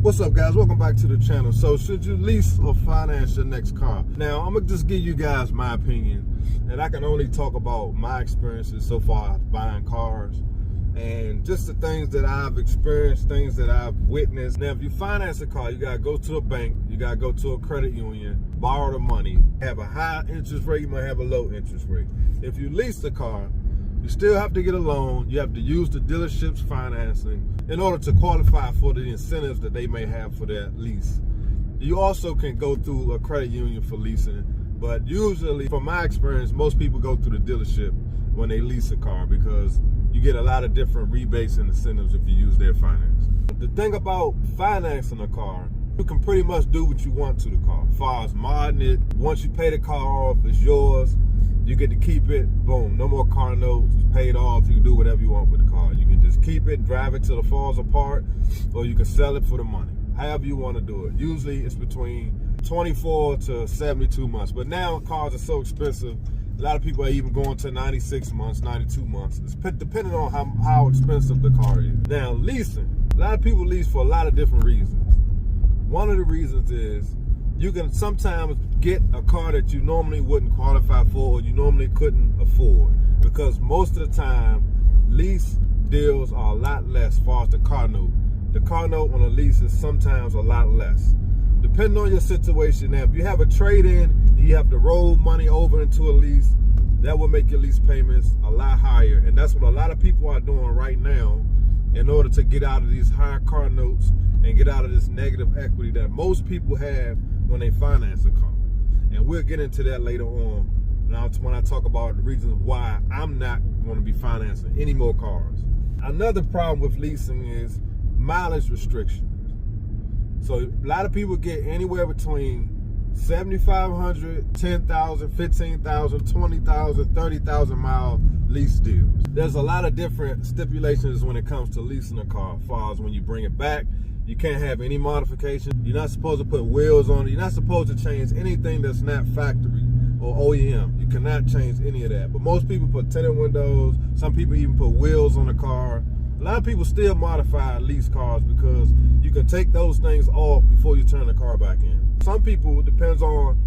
What's up, guys? Welcome back to the channel. So should you lease or finance your next car? Now, I'm gonna just give you guys my opinion, and I can only talk about my experiences so far buying cars and just the things that I've experienced, things that I've witnessed. Now, if you finance a car, you gotta go to a bank, you gotta go to a credit union, borrow the money, have a high interest rate, you might have a low interest rate. If you lease the car, you still have to get a loan. You have to use the dealership's financing in order to qualify for the incentives that they may have for that lease. You also can go through a credit union for leasing, but usually, from my experience, most people go through the dealership when they lease a car because you get a lot of different rebates and incentives if you use their finance. The thing about financing a car, you can pretty much do what you want to the car. As far as modding it, once you pay the car off, it's yours. You get to keep it, boom, no more car notes, it's paid off. You can do whatever you want with the car. You can just keep it, drive it till it falls apart, or you can sell it for the money. However you want to do it. Usually it's between 24 to 72 months. But now cars are so expensive, a lot of people are even going to 96 months, 92 months. It's depending on how expensive the car is. Now, leasing. A lot of people lease for a lot of different reasons. One of the reasons is you can sometimes get a car that you normally wouldn't qualify for or you normally couldn't afford, because most of the time lease deals are a lot less as far as the car note. The car note on a lease is sometimes a lot less. Depending on your situation. Now, if you have a trade-in and you have to roll money over into a lease, that will make your lease payments a lot higher. And that's what a lot of people are doing right now in order to get out of these higher car notes and get out of this negative equity that most people have when they finance a car. And we'll get into that later on when I talk about the reasons why I'm not going to be financing any more cars. Another problem with leasing is mileage restrictions. So a lot of people get anywhere between 7,500, 10,000, 15,000, 20,000, 30,000 mile lease deals. There's a lot of different stipulations when it comes to leasing a car. As far as when you bring it back, you can't have any modifications. You're not supposed to put wheels on it. You're not supposed to change anything that's not factory or OEM. You cannot change any of that. But most people put tinted windows. Some people even put wheels on the car. A lot of people still modify lease cars because you can take those things off before you turn the car back in. Some people, it depends on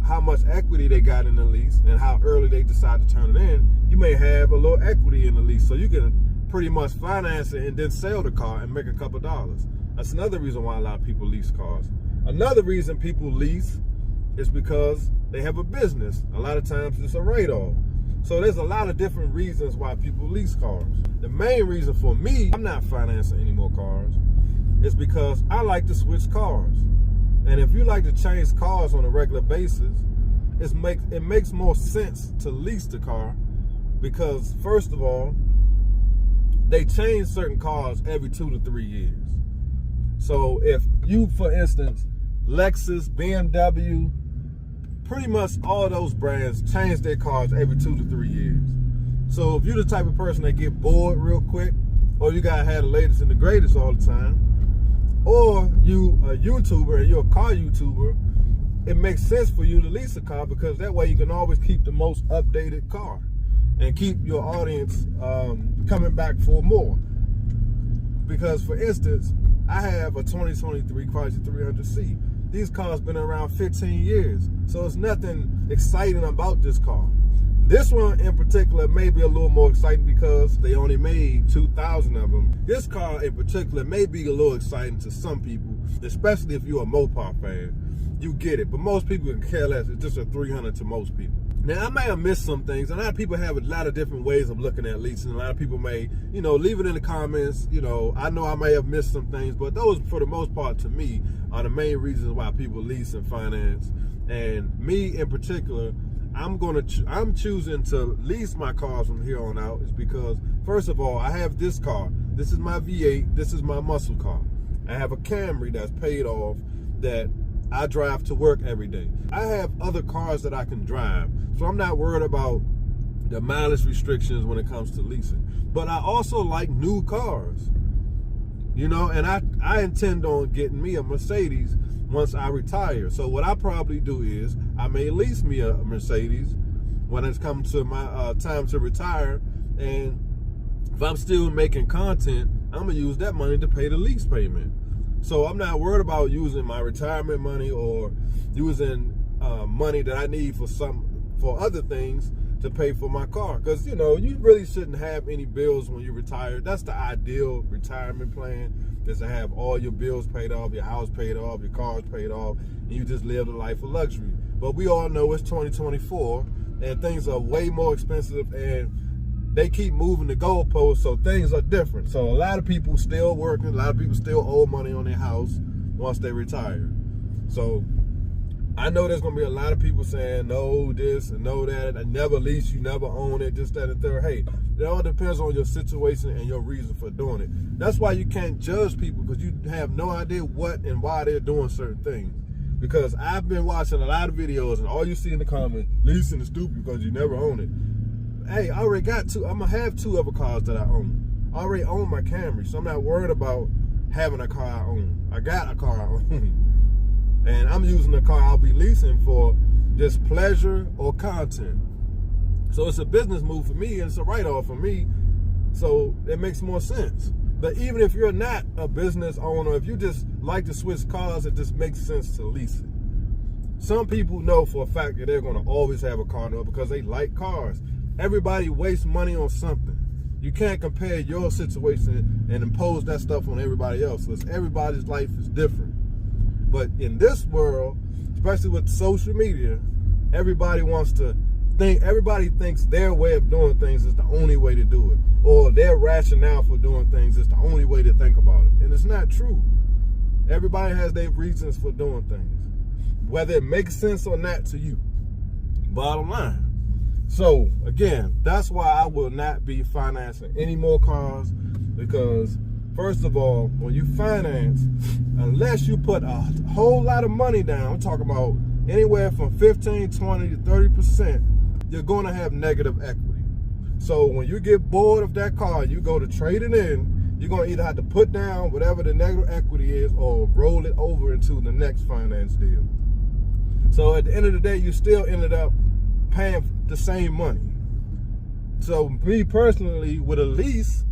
how much equity they got in the lease and how early they decide to turn it in. You may have a little equity in the lease, so you can pretty much finance it and then sell the car and make a couple dollars. That's another reason why a lot of people lease cars. Another reason people lease is because they have a business. A lot of times it's a write-off. So there's a lot of different reasons why people lease cars. The main reason for me, I'm not financing any more cars, is because I like to switch cars. And if you like to change cars on a regular basis, it makes more sense to lease the car because, first of all, they change certain cars every 2 to 3 years. So if you, for instance, Lexus, BMW, pretty much all those brands change their cars every 2 to 3 years. So if you're the type of person that get bored real quick, or you gotta have the latest and the greatest all the time, or you a YouTuber and you're a car YouTuber, it makes sense for you to lease a car because that way you can always keep the most updated car and keep your audience coming back for more. Because, for instance, I have a 2023 Chrysler 300C. These cars been around 15 years, so it's nothing exciting about this car. This one in particular may be a little more exciting because they only made 2,000 of them. This car in particular may be a little exciting to some people, especially if you're a Mopar fan. You get it, but most people can care less. It's just a 300 to most people. Now, I may have missed some things. A lot of people have a lot of different ways of looking at leasing. A lot of people may, leave it in the comments. I know I may have missed some things, but those, for the most part, to me, are the main reasons why people lease and finance. And me in particular, I'm choosing to lease my cars from here on out is because, first of all, I have this car. This is my V8. This is my muscle car. I have a Camry that's paid off that I drive to work every day. I have other cars that I can drive, so I'm not worried about the mileage restrictions when it comes to leasing. But I also like new cars, and I intend on getting me a Mercedes once I retire. So what I probably do is I may lease me a Mercedes when it's come to my time to retire. And if I'm still making content, I'm gonna use that money to pay the lease payment. So I'm not worried about using my retirement money or using money that I need for other things to pay for my car. Because, you know, you really shouldn't have any bills when you retire. That's the ideal retirement plan, is to have all your bills paid off, your house paid off, your cars paid off, and you just live a life of luxury. But we all know it's 2024, and things are way more expensive, and they keep moving the goalposts, so things are different. So a lot of people still working, a lot of people still owe money on their house once they retire. So I know there's gonna be a lot of people saying no this and no that, I never lease, you never own it, just that and third. Hey, it all depends on your situation and your reason for doing it. That's why you can't judge people, because you have no idea what and why they're doing certain things. Because I've been watching a lot of videos, and all you see in the comments, leasing is stupid because you never own it. Hey, I already got two. I'm gonna have 2 other cars that I own. I already own my Camry, so I'm not worried about having a car I own. I got a car I own. And I'm using the car I'll be leasing for just pleasure or content. So it's a business move for me, and it's a write-off for me. So it makes more sense. But even if you're not a business owner, if you just like to switch cars, it just makes sense to lease it. Some people know for a fact that they're gonna always have a car note because they like cars. Everybody wastes money on something. You can't compare your situation and impose that stuff on everybody else, because everybody's life is different. But in this world, especially with social media, everybody thinks their way of doing things is the only way to do it, or their rationale for doing things is the only way to think about it. And it's not true. Everybody has their reasons for doing things, whether it makes sense or not to you. Bottom line. So again, that's why I will not be financing any more cars, because first of all, when you finance, unless you put a whole lot of money down, I'm talking about anywhere from 15, 20 to 30%, you're going to have negative equity. So when you get bored of that car, you go to trade it in, you're going to either have to put down whatever the negative equity is or roll it over into the next finance deal. So at the end of the day, you still ended up paying the same money. So me personally, with a lease,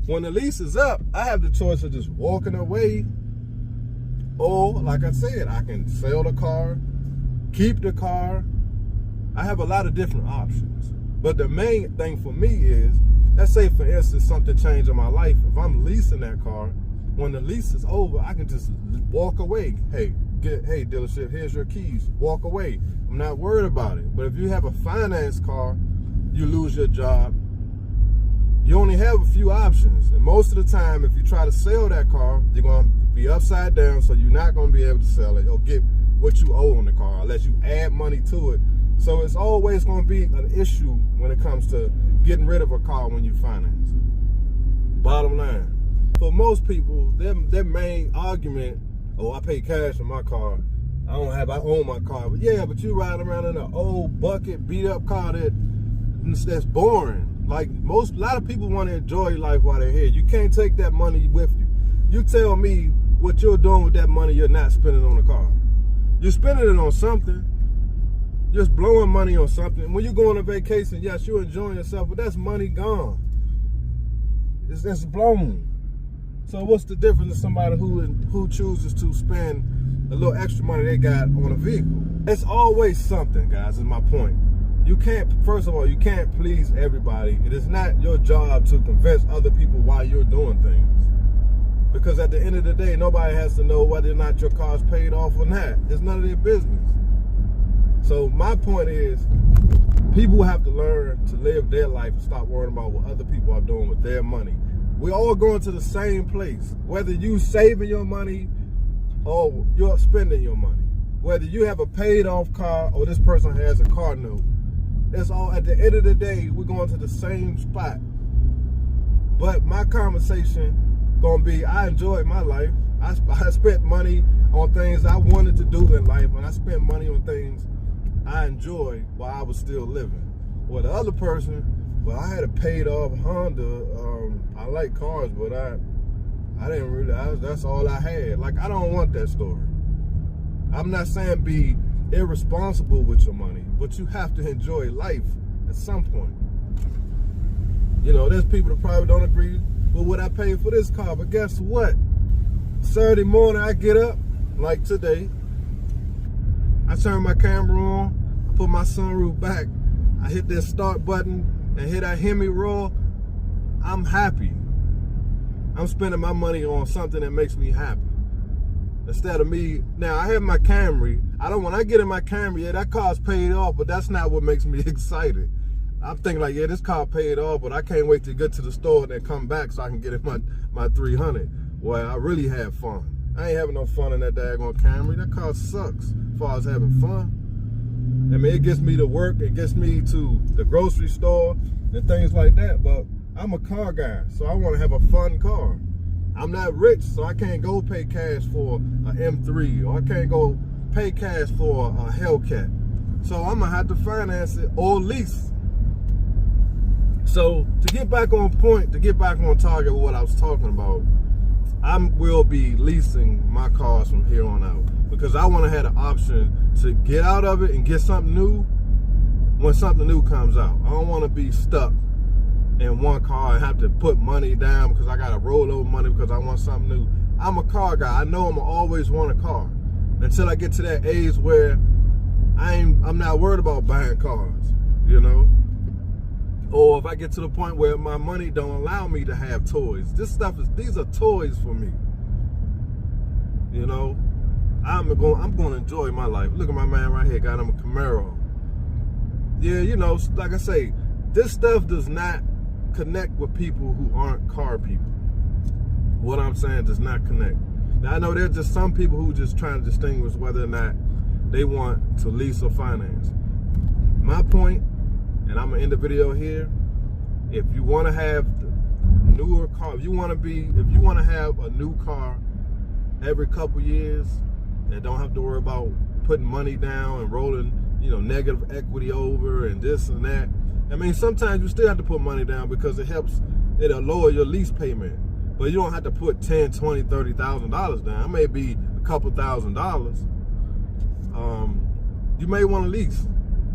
when the lease is up, I have the choice of just walking away, or like I said, I can sell the car, keep the car. I have a lot of different options. But the main thing for me is, let's say for instance something changed in my life. If I'm leasing that car, when the lease is over, I can just walk away. Hey dealership, here's your keys, walk away. I'm not worried about it. But if you have a finance car, you lose your job, you only have a few options. And most of the time, if you try to sell that car, you're going to be upside down, so you're not going to be able to sell it or get what you owe on the car unless you add money to it. So it's always going to be an issue when it comes to getting rid of a car when you finance. Bottom line. For most people, their main argument, oh, I pay cash for my car, I own my car. But yeah, but you riding around in an old bucket, beat up car that's boring. Like a lot of people want to enjoy life while they're here. You can't take that money with you. You tell me what you're doing with that money you're not spending on a car. You're spending it on something. You're just blowing money on something. When you go on a vacation, yes, you're enjoying yourself, but that's money gone. It's blown. So what's the difference in somebody who chooses to spend a little extra money they got on a vehicle? It's always something, guys, is my point. First of all, you can't please everybody. It is not your job to convince other people why you're doing things. Because at the end of the day, nobody has to know whether or not your car's paid off or not. It's none of their business. So my point is, people have to learn to live their life and stop worrying about what other people are doing with their money. We're all going to the same place, whether you saving your money or you're spending your money. Whether you have a paid off car or this person has a car note, it's all, at the end of the day, we're going to the same spot. But my conversation gonna be, I enjoyed my life. I spent money on things I wanted to do in life, and I spent money on things I enjoyed while I was still living. Well, the other person, well, I had a paid off Honda. I like cars, but I didn't really, that's all I had. Like, I don't want that story. I'm not saying be irresponsible with your money, but you have to enjoy life at some point. You know, there's people that probably don't agree with what I paid for this car, but guess what? Saturday morning, I get up, like today, I turn my camera on, I put my sunroof back, I hit that start button and hear that Hemi roar. I'm happy. I'm spending my money on something that makes me happy. Instead of me, now I have my Camry. When I get in my Camry, yeah, that car's paid off, but that's not what makes me excited. I'm thinking like, yeah, this car paid off, but I can't wait to get to the store and then come back so I can get in my 300. Well, I really have fun. I ain't having no fun in that daggone Camry. That car sucks as far as having fun. I mean, it gets me to work, it gets me to the grocery store and things like that, but I'm a car guy, so I want to have a fun car. I'm not rich, so I can't go pay cash for an M3, or I can't go pay cash for a Hellcat. So I'm gonna have to finance it or lease. So to get back on point, to get back on target with what I was talking about, I will be leasing my cars from here on out because I want to have the option to get out of it and get something new when something new comes out. I don't want to be stuck in one car and have to put money down because I got to roll over money because I want something new. I'm a car guy. I know I'm always want a car until I get to that age where I'm not worried about buying cars, you know? Or if I get to the point where my money don't allow me to have toys. These are toys for me. You know, I'm going to enjoy my life. Look at my man right here, got him a Camaro. Yeah, you know, like I say, this stuff does not connect with people who aren't car people. What I'm saying does not connect. Now, I know there's just some people who just trying to distinguish whether or not they want to lease or finance. My point, and I'm gonna end the video here. If you want to have newer car, if you want to have a new car every couple years and don't have to worry about putting money down and rolling, you know, negative equity over and this and that. I mean, sometimes you still have to put money down because it'll lower your lease payment. But you don't have to put $10,000, $20,000, $30,000 down. It may be a couple $1,000s. You may want to lease.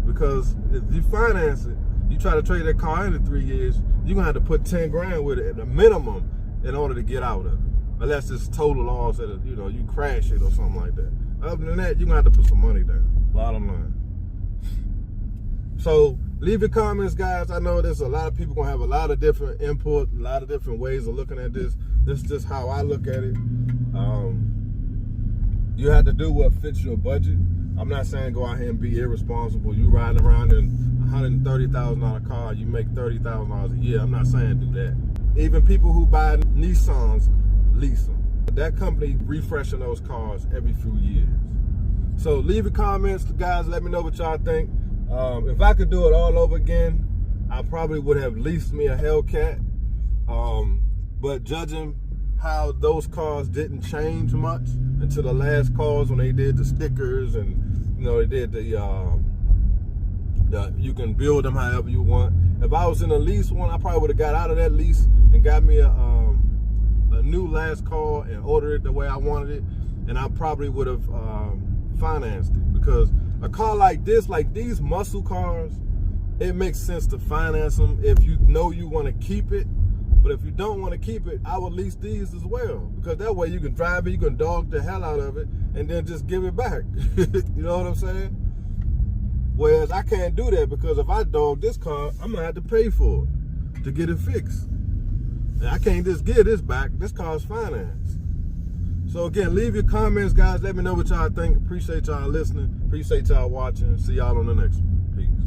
Because if you finance it, you try to trade that car in 3 years, you're gonna have to put 10 grand with it at the minimum in order to get out of it. Unless it's total loss that, you know, you crash it or something like that. Other than that, you're gonna have to put some money down. Bottom line. So leave your comments, guys. I know there's a lot of people gonna have a lot of different input, a lot of different ways of looking at this. This is just how I look at it. You have to do what fits your budget. I'm not saying go out here and be irresponsible. You riding around in a $130,000 car, you make $30,000 a year. I'm not saying do that. Even people who buy Nissans, lease them. That company refreshing those cars every few years. So leave your comments, guys. Let me know what y'all think. If I could do it all over again, I probably would have leased me a Hellcat. But judging how those cars didn't change much until the last cars when they did the stickers and, you know, they did the you can build them however you want. If I was in a lease one, I probably would have got out of that lease and got me a new last car and ordered it the way I wanted it, and I probably would have financed it. Because a car like this, like these muscle cars, it makes sense to finance them if you know you want to keep it. But if you don't want to keep it, I would lease these as well. Because that way you can drive it, you can dog the hell out of it, and then just give it back. You know what I'm saying? Whereas I can't do that, because if I dog this car, I'm going to have to pay for it to get it fixed. And I can't just give this back. This car's financed. So again, leave your comments, guys. Let me know what y'all think. Appreciate y'all listening. Appreciate y'all watching. See y'all on the next one. Peace.